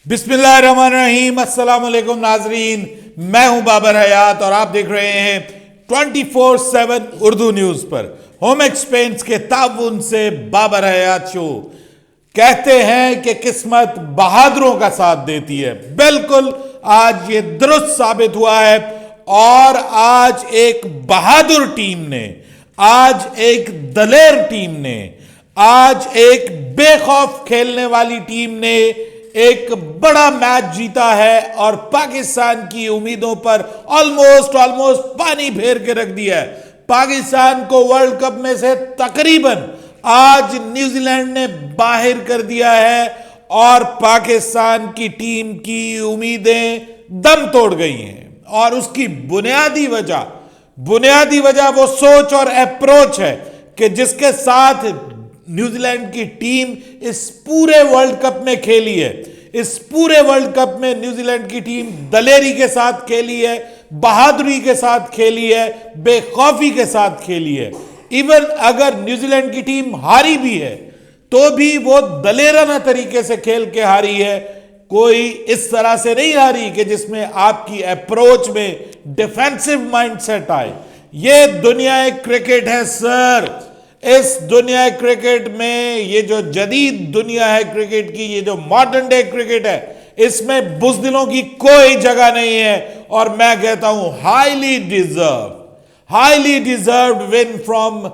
बिस्मिल्लाहिर्रहमानिर्रहीम, अस्सलाम वालेकुम नाजरीन। मैं हूं बाबर हयात और आप देख रहे हैं 24/7 उर्दू न्यूज पर होम एक्सपेंस के ताउन से बाबर हयात शो। कहते हैं कि किस्मत बहादुरों का साथ देती है। बिल्कुल आज ये दुरुस्त साबित हुआ है और आज एक बहादुर टीम ने, आज एक दलेर टीम ने, आज एक बेखौफ खेलने वाली टीम ने एक बड़ा मैच जीता है और पाकिस्तान की उम्मीदों पर ऑलमोस्ट पानी फेर के रख दिया है। पाकिस्तान को वर्ल्ड कप में से तकरीबन आज न्यूजीलैंड ने बाहर कर दिया है और पाकिस्तान की टीम की उम्मीदें दम तोड़ गई हैं। और उसकी बुनियादी वजह वो सोच और अप्रोच है कि जिसके साथ न्यूजीलैंड की टीम इस पूरे वर्ल्ड कप में खेली है। इस पूरे वर्ल्ड कप में न्यूजीलैंड की टीम दलेरी के साथ खेली है, बहादुरी के साथ खेली है, बेखौफी के साथ खेली है। इवन अगर न्यूजीलैंड की टीम हारी भी है तो भी वो दलेराना तरीके से खेल के हारी है। कोई इस तरह से नहीं हारी कि जिसमें आपकी अप्रोच में डिफेंसिव माइंडसेट आए। ये दुनिया क्रिकेट है सर। इस दुनिया क्रिकेट में, ये जो जदीद दुनिया है क्रिकेट की, ये जो मॉडर्न डे क्रिकेट है, इसमें बुज़दिलों की कोई जगह नहीं है। और मैं कहता हूं highly deserved win from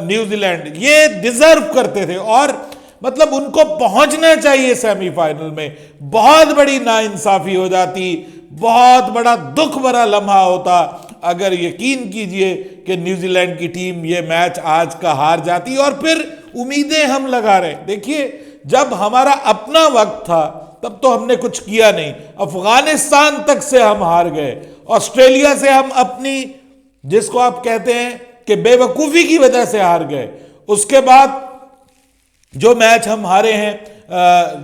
New Zealand. ये डिजर्व करते थे और मतलब उनको पहुंचना चाहिए सेमीफाइनल में। बहुत बड़ी नाइंसाफी हो जाती, बहुत बड़ा दुख भरा लम्हा होता अगर यकीन कीजिए कि न्यूजीलैंड की टीम ये मैच आज का हार जाती। और फिर उम्मीदें हम लगा रहे हैं। देखिए, जब हमारा अपना वक्त था तब तो हमने कुछ किया नहीं। अफगानिस्तान तक से हम हार गए, ऑस्ट्रेलिया से हम अपनी, जिसको आप कहते हैं कि बेवकूफी की वजह से हार गए। उसके बाद जो मैच हम हारे हैं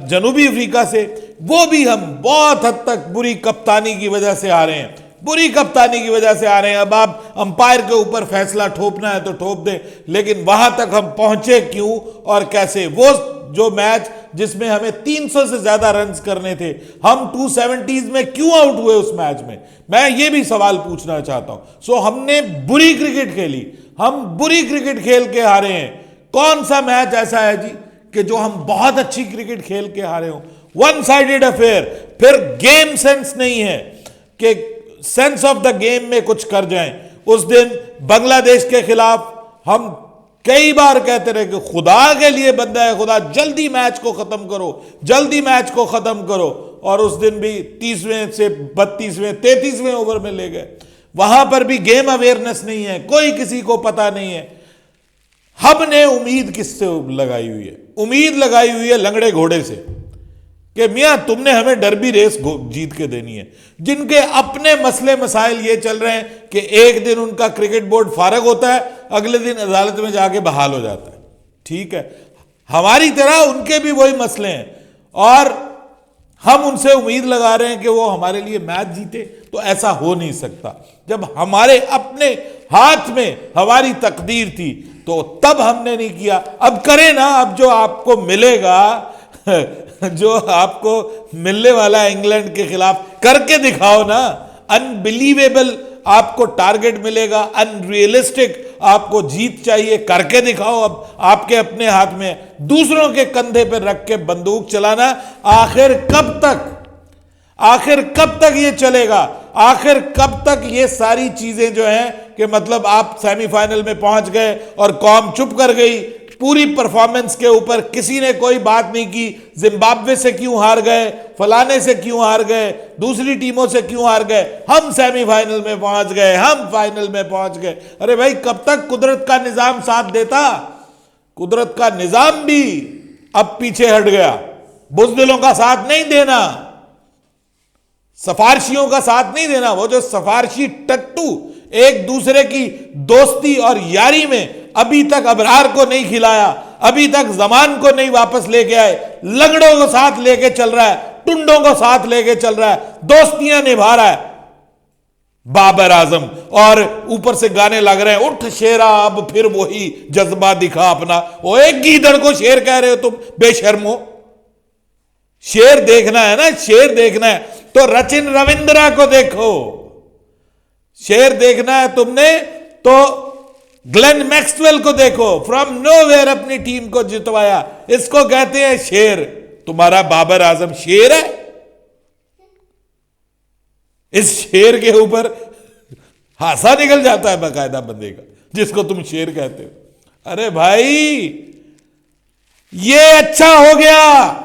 जनूबी अफ्रीका से, वो भी हम बहुत हद तक बुरी कप्तानी की वजह से हारे हैं। बुरी कप्तानी की वजह से आ रहे हैं। अब आप अंपायर के ऊपर फैसला ठोपना है तो ठोप दें, लेकिन वहां तक हम पहुंचे क्यों और कैसे? वो जो मैच जिसमें हमें 300 से ज्यादा रन करने थे, हम 270s में क्यों आउट हुए उस मैच में? मैं ये भी सवाल पूछना चाहता हूं। सो हमने बुरी क्रिकेट खेली, हम बुरी क्रिकेट खेल के हारे हैं। कौन सा मैच ऐसा है जी कि जो हम बहुत अच्छी क्रिकेट खेल के हारे हो? One sided affair. फिर गेम सेंस नहीं है कि सेंस ऑफ द गेम में कुछ कर जाएं। उस दिन बांग्लादेश के खिलाफ हम कई बार कहते रहे कि खुदा के लिए बंदा है खुदा, जल्दी मैच को खत्म करो, जल्दी मैच को खत्म करो। और उस दिन भी 30वें से 32वें 33वें ओवर में ले गए। वहां पर भी गेम अवेयरनेस नहीं है, कोई किसी को पता नहीं है। हमने उम्मीद किससे लगाई हुई है? उम्मीद लगाई हुई है लंगड़े घोड़े से कि मियां तुमने हमें डर्बी रेस जीत के देनी है। जिनके अपने मसले मसाइल ये चल रहे हैं कि एक दिन उनका क्रिकेट बोर्ड फारग होता है, अगले दिन अदालत में जाके बहाल हो जाता है। ठीक है, हमारी तरह उनके भी वही मसले हैं और हम उनसे उम्मीद लगा रहे हैं कि वो हमारे लिए मैच जीते। तो ऐसा हो नहीं सकता। जब हमारे अपने हाथ में हमारी तकदीर थी तो तब हमने नहीं किया। अब करें ना। अब जो आपको मिलेगा, जो आपको मिलने वाला है इंग्लैंड के खिलाफ, करके दिखाओ ना। अनबिलीवेबल आपको टारगेट मिलेगा, अनरियलिस्टिक आपको जीत चाहिए, करके दिखाओ। अब आपके अपने हाथ में, दूसरों के कंधे पर रख के बंदूक चलाना आखिर कब तक ये चलेगा? आखिर कब तक ये सारी चीजें जो हैं कि मतलब आप सेमीफाइनल में पहुंच गए और कौम चुप कर गई, पूरी परफॉर्मेंस के ऊपर किसी ने कोई बात नहीं की। जिम्बाब्वे से क्यों हार गए, फलाने से क्यों हार गए, दूसरी टीमों से क्यों हार गए, हम सेमीफाइनल में पहुंच गए, हम फाइनल में पहुंच गए। अरे भाई, कब तक कुदरत का निजाम साथ देता? कुदरत का निजाम भी अब पीछे हट गया। बुज़दिलों का साथ नहीं देना, सिफारशियों का साथ नहीं देना। वो जो सिफारशी टट्टू एक दूसरे की दोस्ती और यारी में अभी तक अबरार को नहीं खिलाया, अभी तक जमान को नहीं वापस लेके आए, लंगड़ों को साथ लेके चल रहा है, टुंडों को साथ लेके चल रहा है, दोस्तियां निभा रहा है बाबर आजम। और ऊपर से गाने लग रहे हैं, उठ शेरा अब फिर वही जज्बा दिखा अपना। वो एक गीदड़ को शेर कह रहे हो तुम, बेशर्मो। शेर देखना है ना, शेर देखना है तो रचिन रविंद्रा को देखो। शेर देखना है तुमने तो ग्लेन मैक्सवेल को देखो, फ्रॉम नोवेयर अपनी टीम को जितवाया। इसको कहते हैं शेर। तुम्हारा बाबर आजम शेर है? इस शेर के ऊपर हासा निकल जाता है बाकायदा बंदे का, जिसको तुम शेर कहते हो। अरे भाई ये अच्छा हो गया।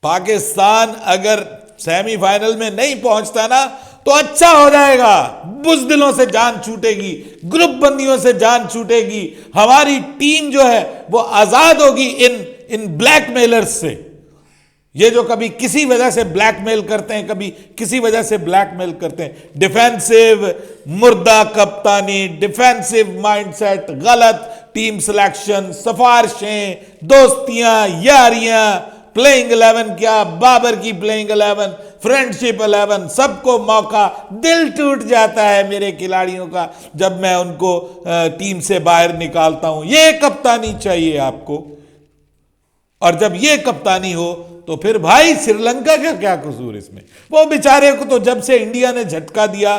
पाकिस्तान अगर सेमीफाइनल में नहीं पहुंचता ना तो अच्छा हो जाएगा। बुज़दिलों से जान छूटेगी, ग्रुप बंदियों से जान छूटेगी। हमारी टीम जो है वो आजाद होगी इन ब्लैकमेलर्स से। ये जो कभी किसी वजह से ब्लैकमेल करते हैं, कभी किसी वजह से ब्लैकमेल करते हैं। डिफेंसिव मुर्दा कप्तानी, डिफेंसिव माइंडसेट, गलत टीम सिलेक्शन, सिफारिशें, दोस्तियां, यारियां, प्लेइंग 11 क्या, बाबर की प्लेइंग 11, फ्रेंडशिप 11, सबको मौका। दिल टूट जाता है मेरे खिलाड़ियों का जब मैं उनको टीम से बाहर निकालता हूं। ये कप्तानी चाहिए आपको। और जब ये कप्तानी हो तो फिर भाई श्रीलंका का क्या कसूर इसमें? वो बेचारे को तो जब से इंडिया ने झटका दिया,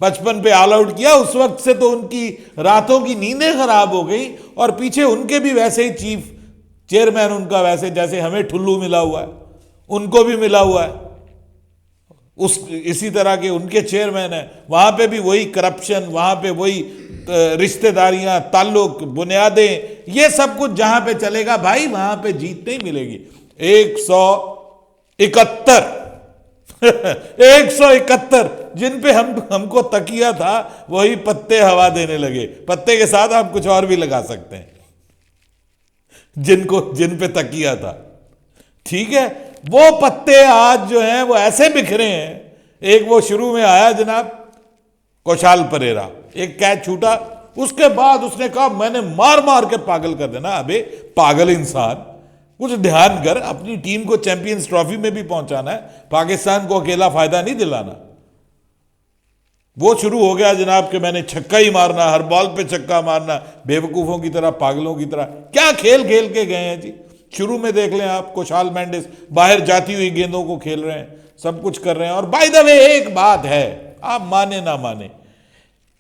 55 पे ऑल आउट किया, उस वक्त से तो उनकी रातों की नींदें खराब हो गई। और पीछे उनके भी वैसे ही चीफ चेयरमैन उनका वैसे जैसे हमें ठुल्लू मिला हुआ है, उनको भी मिला हुआ है। इसी तरह के उनके चेयरमैन है, वहां पे भी वही करप्शन, वहां पे वही रिश्तेदारियां, ताल्लुक, बुनियादें, ये सब कुछ जहां पे चलेगा भाई वहां पे जीत नहीं मिलेगी। 171 171 जिन पे हमको तकिया था वही पत्ते हवा देने लगे। पत्ते के साथ आप कुछ और भी लगा सकते हैं, जिन पे तकिया था। ठीक है, वो पत्ते आज जो हैं वो ऐसे बिखरे हैं। एक वो शुरू में आया जनाब कौशाल परेरा, एक कैच छूटा, उसके बाद उसने कहा मैंने मार मार के पागल कर देना। अबे पागल इंसान, कुछ ध्यान कर, अपनी टीम को चैंपियंस ट्रॉफी में भी पहुंचाना है, पाकिस्तान को अकेला फायदा नहीं दिलाना। वो शुरू हो गया जनाब कि मैंने छक्का ही मारना, हर बॉल पे छक्का मारना, बेवकूफों की तरह, पागलों की तरह। क्या खेल खेल के गए हैं जी। शुरू में देख लें आप, कुशाल मेंडिस बाहर जाती हुई गेंदों को खेल रहे हैं, सब कुछ कर रहे हैं। और बाय द वे एक बात है, आप माने ना माने,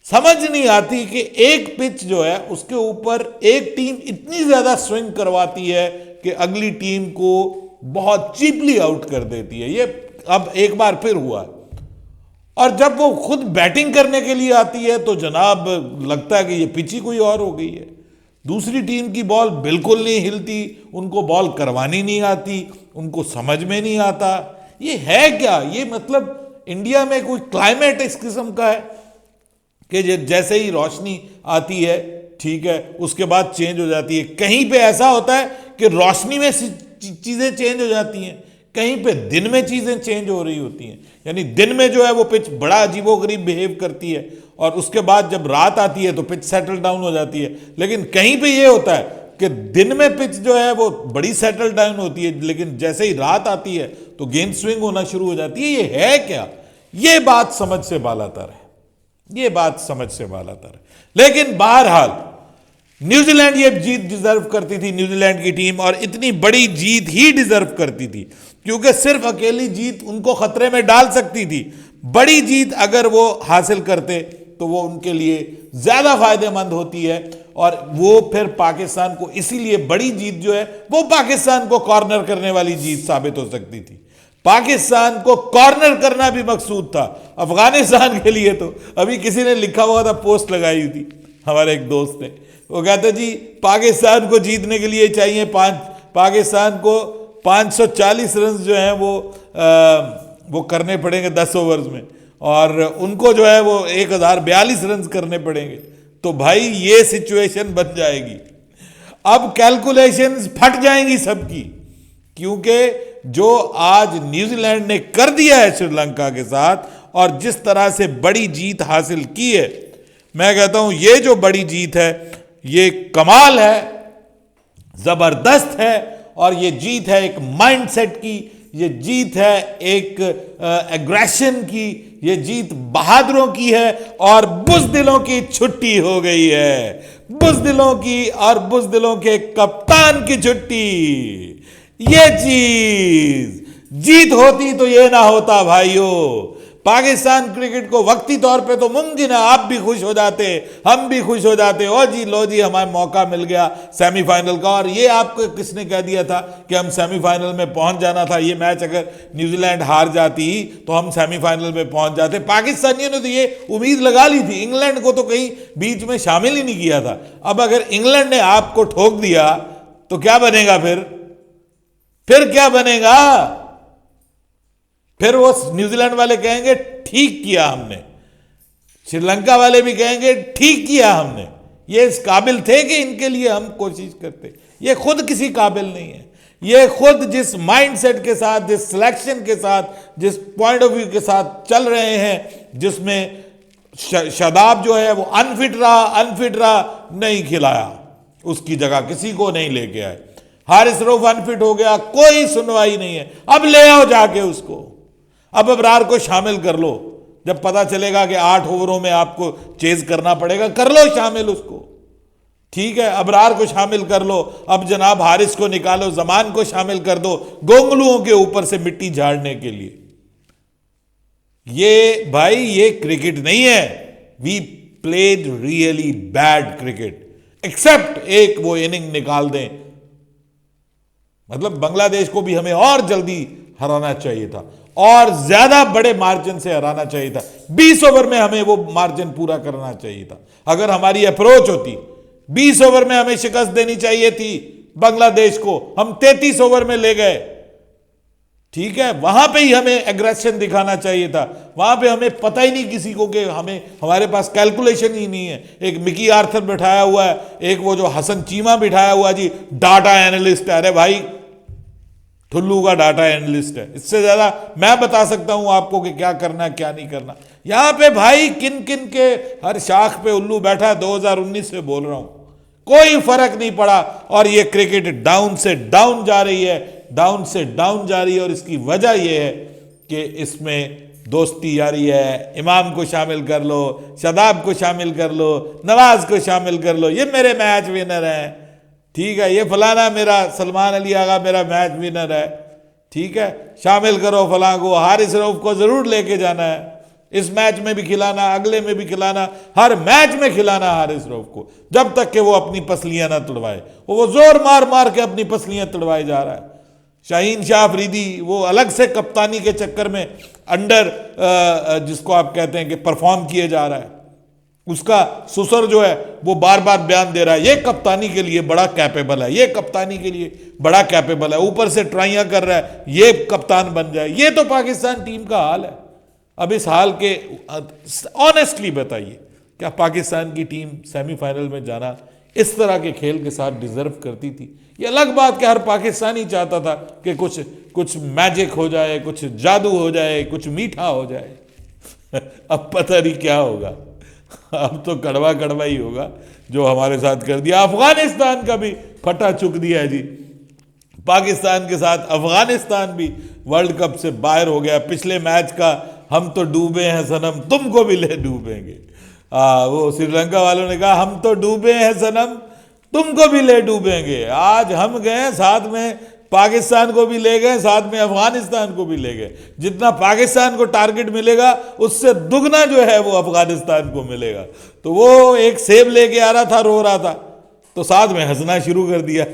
समझ नहीं आती कि एक पिच जो है उसके ऊपर एक टीम इतनी ज्यादा स्विंग करवाती है कि अगली टीम को बहुत चीपली आउट कर देती है। ये अब एक बार फिर हुआ। और जब वो खुद बैटिंग करने के लिए आती है तो जनाब लगता है कि ये पिच ही कोई और हो गई है। दूसरी टीम की बॉल बिल्कुल नहीं हिलती, उनको बॉल करवानी नहीं आती, उनको समझ में नहीं आता ये है क्या। ये मतलब इंडिया में कोई क्लाइमेट इस किस्म का है कि जैसे ही रोशनी आती है, ठीक है, उसके बाद चेंज हो जाती है। कहीं पे ऐसा होता है कि रोशनी में चीजें चेंज हो जाती हैं, कहीं पे दिन में चीजें चेंज हो रही होती हैं। यानी दिन में जो है वो पिच बड़ा अजीबोगरीब बिहेव करती है और उसके बाद जब रात आती है तो पिच सेटल डाउन हो जाती है। लेकिन कहीं पे ये होता है कि दिन में पिच जो है वो बड़ी सेटल डाउन होती है, लेकिन जैसे ही रात आती है तो गेंद स्विंग होना शुरू हो जाती है। ये है क्या? ये बात समझ से बालातर है, ये बात समझ से बालातर है। लेकिन बहरहाल न्यूजीलैंड ये जीत डिजर्व करती थी, न्यूजीलैंड की टीम, और इतनी बड़ी जीत ही डिजर्व करती थी क्योंकि सिर्फ अकेली जीत उनको खतरे में डाल सकती थी। बड़ी जीत अगर वो हासिल करते तो वो उनके लिए ज्यादा फायदेमंद होती है और वो फिर पाकिस्तान को, इसीलिए बड़ी जीत जो है वो पाकिस्तान को कॉर्नर करने वाली जीत साबित हो सकती थी। पाकिस्तान को कॉर्नर करना भी मकसूद था। अफगानिस्तान के लिए तो अभी किसी ने लिखा हुआ था, पोस्ट लगाई हुई थी हमारे एक दोस्त ने, वो कहते जी पाकिस्तान को जीतने के लिए चाहिए पाकिस्तान को 540 रन जो हैं वो करने पड़ेंगे 10 ओवर्स में, और उनको जो है वो 1042 रन करने पड़ेंगे। तो भाई ये सिचुएशन बन जाएगी। अब कैलकुलेशंस फट जाएंगी सबकी, क्योंकि जो आज न्यूजीलैंड ने कर दिया है श्रीलंका के साथ और जिस तरह से बड़ी जीत हासिल की है, मैं कहता हूं ये जो बड़ी जीत है ये कमाल है, जबरदस्त है। और ये जीत है एक माइंडसेट की, ये जीत है एक एग्रेशन की, ये जीत बहादुरों की है और बुज़दिलों की छुट्टी हो गई है। बुज़दिलों की और बुज़दिलों के कप्तान की छुट्टी। ये चीज जीत होती तो ये ना होता भाइयों। पाकिस्तान क्रिकेट को वक्ती तौर पे तो मुमकिन है आप भी खुश हो जाते, हम भी खुश हो जाते, ओ जी लो जी हमारा मौका मिल गया सेमीफाइनल का। और ये आपको किसने कह दिया था कि हम सेमीफाइनल में पहुंच जाना था? ये मैच अगर न्यूजीलैंड हार जाती तो हम सेमीफाइनल में पहुंच जाते। पाकिस्तानियों ने तो ये उम्मीद लगा ली थी, इंग्लैंड को तो कहीं बीच में शामिल ही नहीं किया था। अब अगर इंग्लैंड ने आपको ठोक दिया तो क्या बनेगा फिर क्या बनेगा? फिर वो न्यूजीलैंड वाले कहेंगे ठीक किया हमने, श्रीलंका वाले भी कहेंगे ठीक किया हमने, ये इस काबिल थे कि इनके लिए हम कोशिश करते। ये खुद किसी काबिल नहीं है। ये खुद जिस माइंडसेट के साथ, जिस सिलेक्शन के साथ, जिस पॉइंट ऑफ व्यू के साथ चल रहे हैं, जिसमें शादाब जो है वो अनफिट रहा, नहीं खिलाया, उसकी जगह किसी को नहीं लेके आए। हारिस रऊफ अनफिट हो गया, कोई सुनवाई नहीं है। अब ले आओ जाके उसको, अब अबरार को शामिल कर लो। जब पता चलेगा कि 8 ओवरों में आपको चेज करना पड़ेगा, कर लो शामिल उसको, ठीक है। अबरार को शामिल कर लो, अब जनाब हारिस को निकालो, जमान को शामिल कर दो गोंगलुओं के ऊपर से मिट्टी झाड़ने के लिए। ये भाई ये क्रिकेट नहीं है। We played really bad cricket, except एक वो इनिंग निकाल दें। मतलब बांग्लादेश को भी हमें और जल्दी हराना चाहिए था और ज्यादा बड़े मार्जिन से हराना चाहिए था। 20 ओवर में हमें वो मार्जिन पूरा करना चाहिए था। अगर हमारी अप्रोच होती, 20 ओवर में हमें शिकस्त देनी चाहिए थी बांग्लादेश को, हम 33 ओवर में ले गए, ठीक है। वहां पे ही हमें एग्रेशन दिखाना चाहिए था। वहां पे हमें पता ही नहीं किसी को कि हमारे पास कैलकुलेशन ही नहीं है। एक मिकी आर्थर बिठाया हुआ है, एक वो जो हसन चीमा बिठाया हुआ जी डाटा एनालिस्ट है। अरे भाई ठुल्लू का डाटा एनालिस्ट है, इससे ज्यादा मैं बता सकता हूं आपको कि क्या करना है क्या नहीं करना। यहां पे भाई किन किन के हर शाख पे उल्लू बैठा है। 2019 से बोल रहा हूं, कोई फर्क नहीं पड़ा। और ये क्रिकेट डाउन से डाउन जा रही है, डाउन से डाउन जा रही है। और इसकी वजह यह है कि इसमें दोस्ती यारी है। इमाम को शामिल कर लो, शादाब को शामिल कर लो, नवाज को शामिल कर लो, ये मेरे मैच विनर हैं, ठीक है। ये फलाना मेरा सलमान अली आगा मेरा मैच विनर है, ठीक है। शामिल करो फलां को, हारिस रऊफ को जरूर लेके जाना है, इस मैच में भी खिलाना, अगले में भी खिलाना, हर मैच में खिलाना हारिस रऊफ को, जब तक कि वो अपनी पसलियां ना तुड़वाए। वो जोर मार मार के अपनी पसलियां तुड़वाए जा रहा है। शाहीन शाह अफरीदी वो अलग से कप्तानी के चक्कर में अंडर जिसको आप कहते हैं कि परफॉर्म किए जा रहा है, उसका सुसर जो है वो बार बार बयान दे रहा है ये कप्तानी के लिए बड़ा कैपेबल है, ये कप्तानी के लिए बड़ा कैपेबल है, ऊपर से ट्राइयां कर रहा है ये कप्तान बन जाए। ये तो पाकिस्तान टीम का हाल है। अब इस हाल के ऑनेस्टली बताइए, क्या पाकिस्तान की टीम सेमीफाइनल में जाना इस तरह के खेल के साथ डिजर्व करती थी? ये अलग बात कि हर पाकिस्तानी चाहता था कि कुछ मैजिक हो जाए, कुछ जादू हो जाए, कुछ मीठा हो जाए। अब पता नहीं क्या होगा, अब तो कड़वा कड़वा ही होगा जो हमारे साथ कर दिया। अफगानिस्तान का भी फटा चुक दिया है जी। पाकिस्तान के साथ अफगानिस्तान भी वर्ल्ड कप से बाहर हो गया। पिछले मैच का हम तो डूबे हैं सनम, तुमको भी ले डूबेंगे। वो श्रीलंका वालों ने कहा हम तो डूबे हैं सनम, तुमको भी ले डूबेंगे। आज हम गए साथ में पाकिस्तान को भी ले गए, साथ में अफगानिस्तान को भी ले गए। जितना पाकिस्तान को टारगेट मिलेगा उससे दुगना जो है वो अफगानिस्तान को मिलेगा। तो वो एक सेब लेके आ रहा था, रो रहा था, तो साथ में हंसना शुरू कर दिया।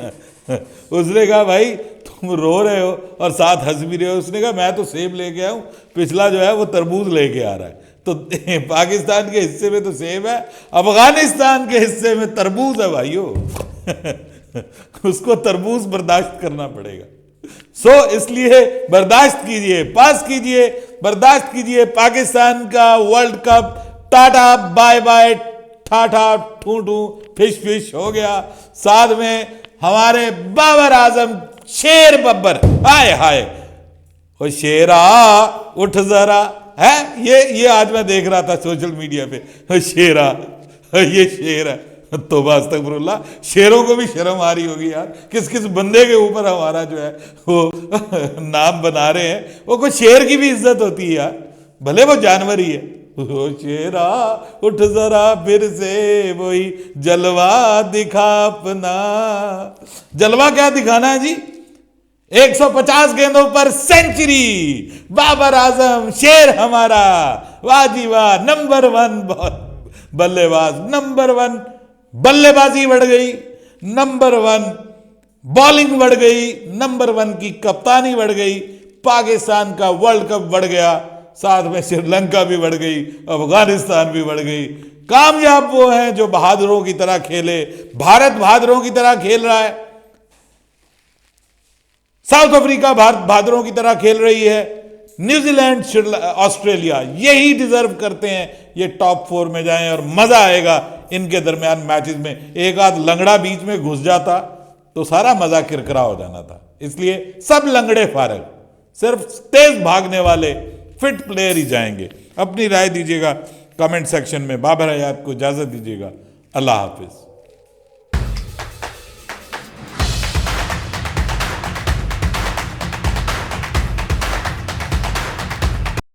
उसने कहा भाई तुम रो रहे हो और साथ हंस भी रहे हो। उसने कहा मैं तो सेब लेके आया हूं, पिछला जो है वो तरबूज लेके आ रहा है। तो पाकिस्तान के हिस्से में तो सेब है, अफगानिस्तान के हिस्से में तरबूज है भाइयों। उसको तरबूज बर्दाश्त करना पड़ेगा। सो इसलिए बर्दाश्त कीजिए, पास कीजिए, बर्दाश्त कीजिए। पाकिस्तान का world cup tata bye bye, ठाठा ठू ठू फिश फिश हो गया। साथ में हमारे बाबर आजम शेर बब्बर, हाय हाय ओ शेरा उठ जरा, है ये आज मैं देख रहा था सोशल मीडिया पे, शेरा ये शेर है। तौबा अस्तगफिरुल्लाह, शेरों को भी शर्म आ रही होगी यार, किस किस बंदे के ऊपर हमारा जो है वो नाम बना रहे हैं। वो कोई शेर की भी इज्जत होती है यार, भले वो जानवर ही है। ओ शेरा उठ जरा फिर से वही जलवा दिखा अपना। जलवा क्या दिखाना है जी? 150 गेंदों पर सेंचुरी, बाबर आजम शेर हमारा, वाह जी वाह, नंबर 1 बल्लेबाज, नंबर 1 बल्लेबाजी बढ़ गई, नंबर 1 बॉलिंग बढ़ गई, नंबर 1 की कप्तानी बढ़ गई, पाकिस्तान का वर्ल्ड कप बढ़ गया, साथ में श्रीलंका भी बढ़ गई, अफगानिस्तान भी बढ़ गई। कामयाब वो हैं जो बहादुरों की तरह खेले। भारत बहादुरों की तरह खेल रहा है, साउथ अफ्रीका भारत बहादुरों की तरह खेल रही है, न्यूजीलैंड ऑस्ट्रेलिया यही डिजर्व करते हैं ये टॉप 4 में जाएं, और मजा आएगा इनके दरमियान मैचेस में। एक आध लंगड़ा बीच में घुस जाता तो सारा मजा किरकिरा हो जाना था। इसलिए सब लंगड़े फारग, सिर्फ तेज भागने वाले फिट प्लेयर ही जाएंगे। अपनी राय दीजिएगा कमेंट सेक्शन में। बाबर हयात को इजाजत दीजिएगा। अल्लाह हाफिज।